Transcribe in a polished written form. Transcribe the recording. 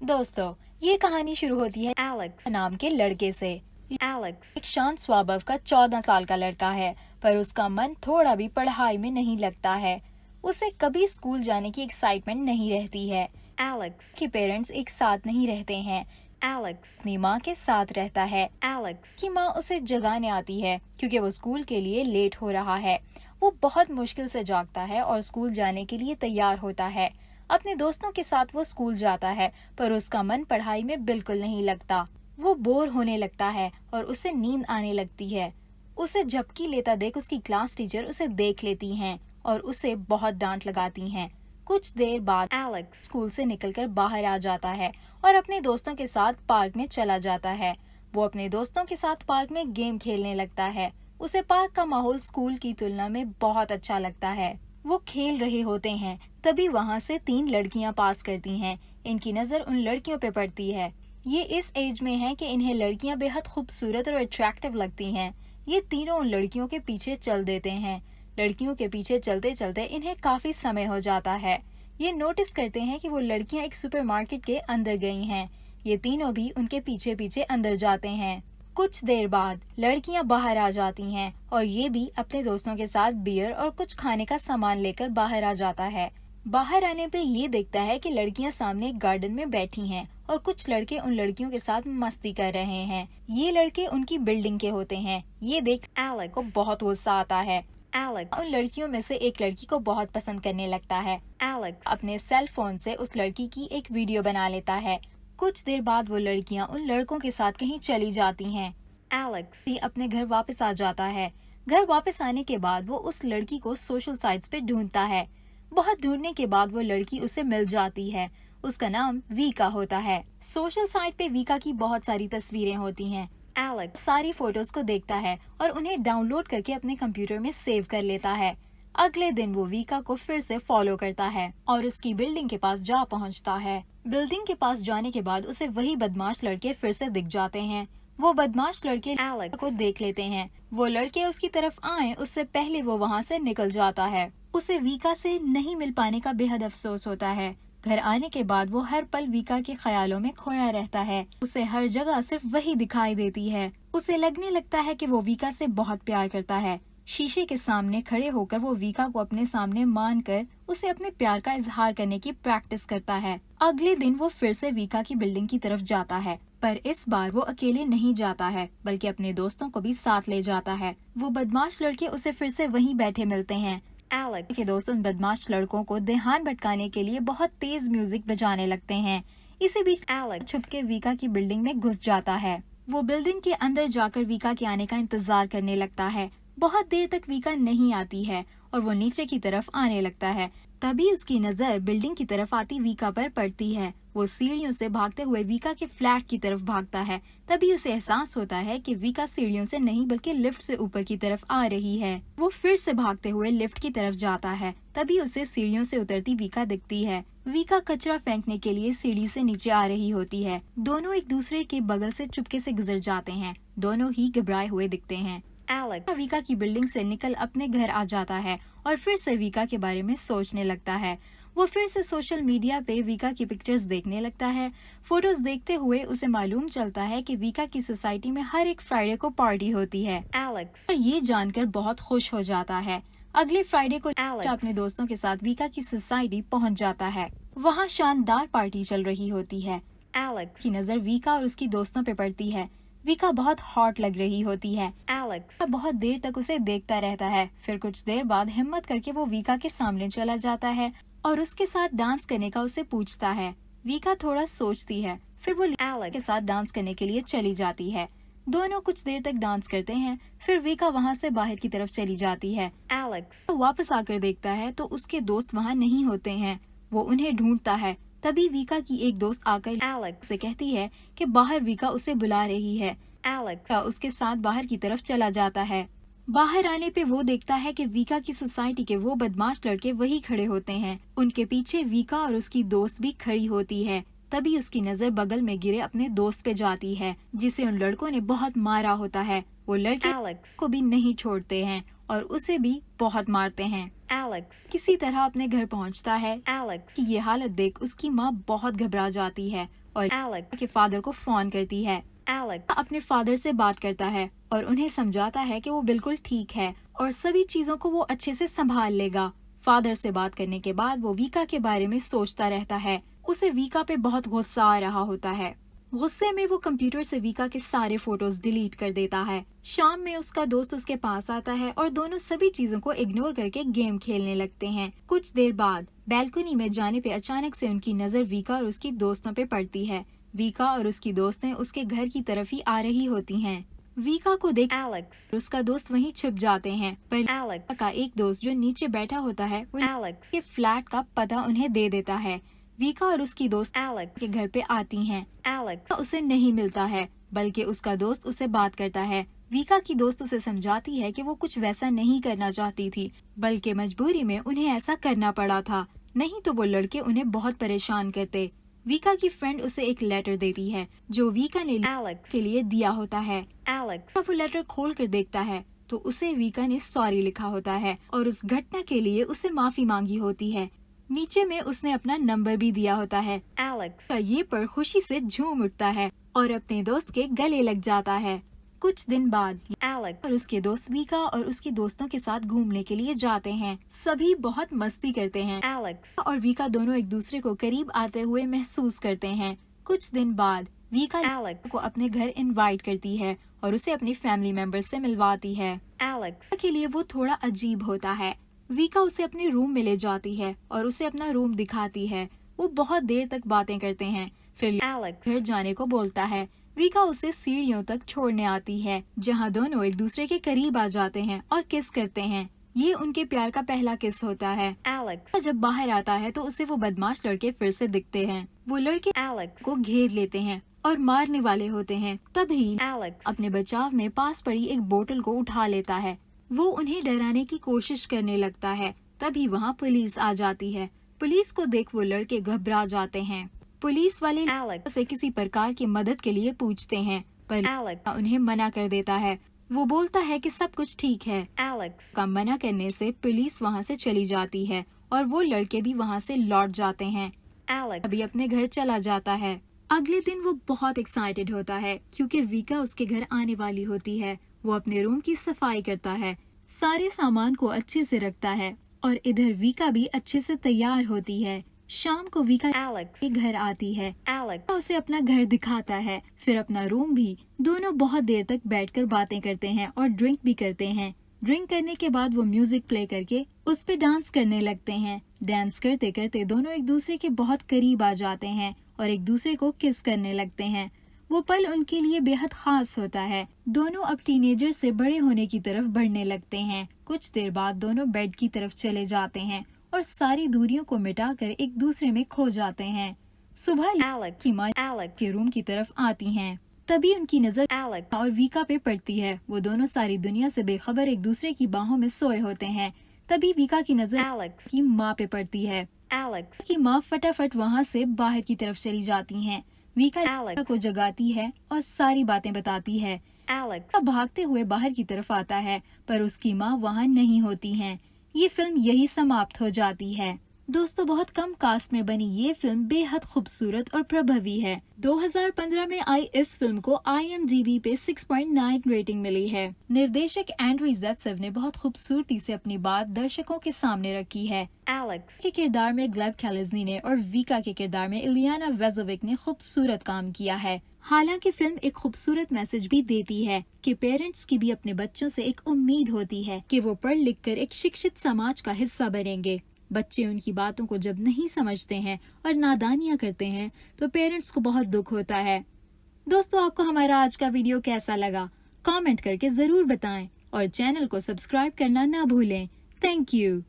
दोस्तों, ये कहानी शुरू होती है Alex. नाम के लड़के से। Alex. एक शांत स्वभाव का 14 साल का लड़का है, पर उसका मन थोड़ा भी पढ़ाई में नहीं लगता है। उसे कभी स्कूल जाने की एक्साइटमेंट नहीं रहती है। Alex. उसके पेरेंट्स एक साथ नहीं रहते हैं। Alex. अपनी माँ के साथ रहता है। Alex. उसकी माँ उसे जगाने आती है क्योंकि वो स्कूल के लिए लेट हो रहा है। वो बहुत मुश्किल से जागता है और स्कूल जाने के लिए तैयार होता है। अपने दोस्तों के साथ वो स्कूल जाता है, पर उसका मन पढ़ाई में बिल्कुल नहीं लगता। वो बोर होने लगता है और उसे नींद आने लगती है। उसे झपकी लेता देख उसकी क्लास टीचर उसे देख लेती हैं और उसे बहुत डांट लगाती हैं। कुछ देर बाद Alex. स्कूल से निकलकर बाहर आ जाता है और अपने दोस्तों के साथ पार्क में चला जाता है। वो अपने दोस्तों के साथ पार्क में गेम खेलने लगता है। उसे पार्क का माहौल स्कूल की तुलना में बहुत अच्छा लगता है। वो खेल रहे होते हैं, तभी वहाँ से 3 लड़कियाँ पास करती हैं। इनकी नजर उन लड़कियों पे पड़ती है। ये इस एज में हैं कि इन्हें लड़कियाँ बेहद खूबसूरत और अट्रैक्टिव लगती हैं। ये तीनों उन लड़कियों के पीछे चल देते हैं। लड़कियों के पीछे चलते चलते इन्हें काफी समय हो जाता है। ये नोटिस करते हैं कि वो लड़कियां एक सुपरमार्केट के अंदर गई हैं। ये तीनों भी उनके पीछे पीछे अंदर जाते हैं। कुछ देर बाद लड़कियां बाहर आ जाती हैं और ये भी अपने दोस्तों के साथ बियर और कुछ खाने का सामान लेकर बाहर आ जाता है। बाहर आने पे ये देखता है कि लड़कियां सामने एक गार्डन में बैठी हैं और कुछ लड़के उन लड़कियों के साथ मस्ती कर रहे हैं। ये लड़के उनकी बिल्डिंग के होते हैं। ये देख Alex. को बहुत गुस्सा आता है। Alex. उन लड़कियों में से एक लड़की को बहुत पसंद करने लगता है। Alex. अपने सेल फोन से उस लड़की की एक वीडियो बना लेता है। कुछ देर बाद वो लड़कियां उन लड़कों के साथ कहीं चली जाती हैं। Alex. भी अपने घर वापस आ जाता है। घर वापस आने के बाद वो उस लड़की को सोशल साइट्स पे ढूंढता है। बहुत ढूंढने के बाद वो लड़की उसे मिल जाती है। उसका नाम वीका होता है। सोशल साइट पे वीका की बहुत सारी तस्वीरें होती हैं। Alex. सारी फोटोज को देखता है और उन्हें डाउनलोड करके अपने कंप्यूटर में सेव कर लेता है। अगले दिन वो वीका को फिर से फॉलो करता है और उसकी बिल्डिंग के पास जा पहुंचता है। बिल्डिंग के पास जाने के बाद उसे वही बदमाश लड़के फिर से दिख जाते हैं। वो बदमाश लड़के Alex. को देख लेते हैं। वो लड़के उसकी तरफ आए उससे पहले वो वहाँ से निकल जाता है। उसे वीका से नहीं मिल पाने का बेहद अफसोस होता है। घर आने के बाद वो हर पल वीका के ख्यालों में खोया रहता है। उसे हर जगह सिर्फ वही दिखाई देती है। उसे लगने लगता है कि वो वीका से बहुत प्यार करता है। शीशे के सामने खड़े होकर वो वीका को अपने सामने मानकर उसे अपने प्यार का इजहार करने की प्रैक्टिस करता है। अगले दिन वो फिर से वीका की बिल्डिंग की तरफ जाता है, पर इस बार वो अकेले नहीं जाता है बल्कि अपने दोस्तों को भी साथ ले जाता है। वो बदमाश लड़के उसे फिर से वहीं बैठे मिलते हैं। Alex. के दोस्त उन बदमाश लड़कों को ध्यान भटकाने के लिए बहुत तेज म्यूजिक बजाने लगते हैं। इसी बीच Alex. छुपके वीका की बिल्डिंग में घुस जाता है। वो बिल्डिंग के अंदर जाकर वीका के आने का इंतजार करने लगता है। बहुत देर तक वीका नहीं आती है और वो नीचे की तरफ आने लगता है। तभी उसकी नजर बिल्डिंग की तरफ आती वीका पर पड़ती है। वो सीढ़ियों से भागते हुए वीका के फ्लैट की तरफ भागता है। तभी उसे एहसास होता है कि वीका सीढ़ियों से नहीं बल्कि लिफ्ट से ऊपर की तरफ आ रही है। वो फिर से भागते हुए लिफ्ट की तरफ जाता है। तभी उसे सीढ़ियों से उतरती वीका दिखती है। वीका कचरा फेंकने के लिए सीढ़ी से नीचे आ रही होती है। दोनों एक दूसरे के बगल से चुपके से गुजर जाते हैं। दोनों ही घबराए हुए दिखते हैं। Alex. वीका की बिल्डिंग से निकल अपने घर आ जाता है और फिर से वीका के बारे में सोचने लगता है। वो फिर से सोशल मीडिया पे वीका की पिक्चर्स देखने लगता है। फोटोज देखते हुए उसे मालूम चलता है कि वीका की सोसाइटी में हर एक फ्राइडे को पार्टी होती है। Alex. और ये जानकर बहुत खुश हो जाता है। अगले फ्राइडे को Alex. अपने दोस्तों के साथ वीका की सोसाइटी पहुंच जाता है। वहाँ शानदार पार्टी चल रही होती है। Alex. की नजर वीका और उसकी दोस्तों पे पड़ती है। वीका बहुत हॉट लग रही होती है। Alex. बहुत देर तक उसे देखता रहता है। फिर कुछ देर बाद हिम्मत करके वो वीका के सामने चला जाता है और उसके साथ डांस करने का उसे पूछता है। वीका थोड़ा सोचती है, फिर वो के Alex. साथ डांस करने के लिए चली जाती है। दोनों कुछ देर तक डांस करते हैं। फिर वीका वहाँ से बाहर की तरफ चली जाती है। Alex. वो वापस आकर देखता है तो उसके दोस्त वहाँ नहीं होते हैं। वो उन्हें ढूंढता है। तभी वीका की एक दोस्त आकर Alex. उसे कहती है कि बाहर वीका उसे बुला रही है। Alex. उसके साथ बाहर की तरफ चला जाता है। बाहर आने पे वो देखता है कि वीका की सोसाइटी के वो बदमाश लड़के वही खड़े होते हैं। उनके पीछे वीका और उसकी दोस्त भी खड़ी होती है। तभी उसकी नजर बगल में गिरे अपने दोस्त पे जाती है, जिसे उन लड़कों ने बहुत मारा होता है। वो लड़के Alex, को भी नहीं छोड़ते हैं और उसे भी बहुत मारते हैं। Alex, किसी तरह अपने घर पहुंचता है Alex, कि ये हालत देख उसकी माँ बहुत घबरा जाती है और Alex, के फादर को फोन करती है। Alex, अपने फादर से बात करता है और उन्हें समझाता है कि वो बिल्कुल ठीक है और सभी चीजों को वो अच्छे से संभाल लेगा। फादर से बात करने के बाद वो वीका के बारे में सोचता रहता है। उसे वीका पे बहुत गुस्सा आ रहा होता है। गुस्से में वो कंप्यूटर से वीका के सारे फोटोज डिलीट कर देता है। शाम में उसका दोस्त उसके पास आता है और दोनों सभी चीजों को इग्नोर करके गेम खेलने लगते हैं। कुछ देर बाद बैल्कनी में जाने पे अचानक से उनकी नजर वीका और उसकी दोस्तों पे पड़ती है। वीका और उसकी दोस्तें उसके घर की तरफ ही आ रही होती हैं। वीका को देख Alex, उसका दोस्त वहीं छिप जाते हैं, पर Alex, का एक दोस्त जो नीचे बैठा होता है वो Alex, के फ्लैट का पता उन्हें दे देता है। वीका और उसकी दोस्त के Alex, घर पे आती हैं। Alex, उसे नहीं मिलता है, बल्कि उसका दोस्त उसे बात करता है। वीका की दोस्त उसे समझाती है कि वो कुछ वैसा नहीं करना चाहती थी, बल्कि मजबूरी में उन्हें ऐसा करना पड़ा था, नहीं तो वो लड़के उन्हें बहुत परेशान करते। वीका की फ्रेंड उसे एक लेटर देती है जो वीका ने Alex, के लिए दिया होता है। Alex, जब वो लेटर खोल कर देखता है तो उसे वीका ने सॉरी लिखा होता है और उस घटना के लिए उसे माफी मांगी होती है। नीचे में उसने अपना नंबर भी दिया होता है। Alex, ये पर खुशी से झूम उठता है और अपने दोस्त के गले लग जाता है। कुछ दिन बाद और Alex, उसके दोस्त वीका और उसके दोस्तों के साथ घूमने के लिए जाते हैं। सभी बहुत मस्ती करते हैं Alex, और वीका दोनों एक दूसरे को करीब आते हुए महसूस करते हैं। कुछ दिन बाद वीका Alex, को अपने घर इनवाइट करती है और उसे अपनी फैमिली मेंबर्स से मिलवाती है। Alex, के लिए वो थोड़ा अजीब होता है। वीका उसे अपने रूम में ले जाती है और उसे अपना रूम दिखाती है। वो बहुत देर तक बातें करते हैं, फिर Alex, घर जाने को बोलता है। वीका उसे सीढ़ियों तक छोड़ने आती है, जहाँ दोनों एक दूसरे के करीब आ जाते हैं और किस करते हैं। ये उनके प्यार का पहला किस होता है। Alex, जब बाहर आता है तो उसे वो बदमाश लड़के फिर से दिखते हैं। वो लड़के Alex, को घेर लेते हैं और मारने वाले होते हैं। तभी Alex, अपने बचाव में पास पड़ी एक बोतल को उठा लेता है। वो उन्हें डराने की कोशिश करने लगता है। तभी वहाँ पुलिस आ जाती है। पुलिस को देख वो लड़के घबरा जाते हैं। पुलिस वाले Alex, से किसी प्रकार की मदद के लिए पूछते हैं, पर Alex, उन्हें मना कर देता है। वो बोलता है कि सब कुछ ठीक है। Alex, का मना करने से पुलिस वहाँ से चली जाती है और वो लड़के भी वहाँ से लौट जाते हैं। अभी Alex, अपने घर चला जाता है। अगले दिन वो बहुत एक्साइटेड होता है क्योंकि वीका उसके घर आने वाली होती है। वो अपने रूम की सफाई करता है, सारे सामान को अच्छे से रखता है और इधर वीका भी अच्छे से तैयार होती है। शाम को वीका के Alex, घर आती है। Alex, उसे अपना घर दिखाता है, फिर अपना रूम भी। दोनों बहुत देर तक बैठकर बातें करते हैं और ड्रिंक भी करते हैं। ड्रिंक करने के बाद वो म्यूजिक प्ले करके उस पे डांस करने लगते हैं। डांस करते करते दोनों एक दूसरे के बहुत करीब आ जाते हैं और एक दूसरे को किस करने लगते हैं। वो पल उनके लिए बेहद खास होता है। दोनों अब टीनेजर से बड़े होने की तरफ बढ़ने लगते हैं। कुछ देर बाद दोनों बेड की तरफ चले जाते हैं और सारी दूरियों को मिटाकर एक दूसरे में खो जाते हैं। सुबह Alex, की माँ Alex, के रूम की तरफ आती हैं। तभी उनकी नजर Alex, और वीका पे पड़ती है। वो दोनों सारी दुनिया से बेखबर एक दूसरे की बाहों में सोए होते हैं। तभी वीका की नजर Alex, की माँ पे पड़ती है। Alex, की माँ फटाफट वहाँ से बाहर की तरफ चली जाती हैं। वीका Alex, को जगाती है और सारी बातें बताती है। Alex, भागते हुए बाहर की तरफ आता है, पर उसकी माँ वहाँ नहीं होती हैं। ये फिल्म यही समाप्त हो जाती है। दोस्तों, बहुत कम कास्ट में बनी ये फिल्म बेहद खूबसूरत और प्रभावी है। 2015 में आई इस फिल्म को IMDb पे 6.9 रेटिंग मिली है। निर्देशक एंड्रू ज़ेत्सेव ने बहुत खूबसूरती से अपनी बात दर्शकों के सामने रखी है। Alex, के किरदार में ग्लेब कैलिज़नी ने और वीका के किरदार में इलियाना वेजोविक ने खूबसूरत काम किया है। हालांकि फिल्म एक खूबसूरत मैसेज भी देती है कि पेरेंट्स की भी अपने बच्चों से एक उम्मीद होती है कि वो पढ़ लिख कर एक शिक्षित समाज का हिस्सा बनेंगे। बच्चे उनकी बातों को जब नहीं समझते हैं और नादानियां करते हैं तो पेरेंट्स को बहुत दुख होता है। दोस्तों, आपको हमारा आज का वीडियो कैसा लगा? कमेंट करके जरूर बताएं और चैनल को सब्सक्राइब करना ना भूलें। Thank you.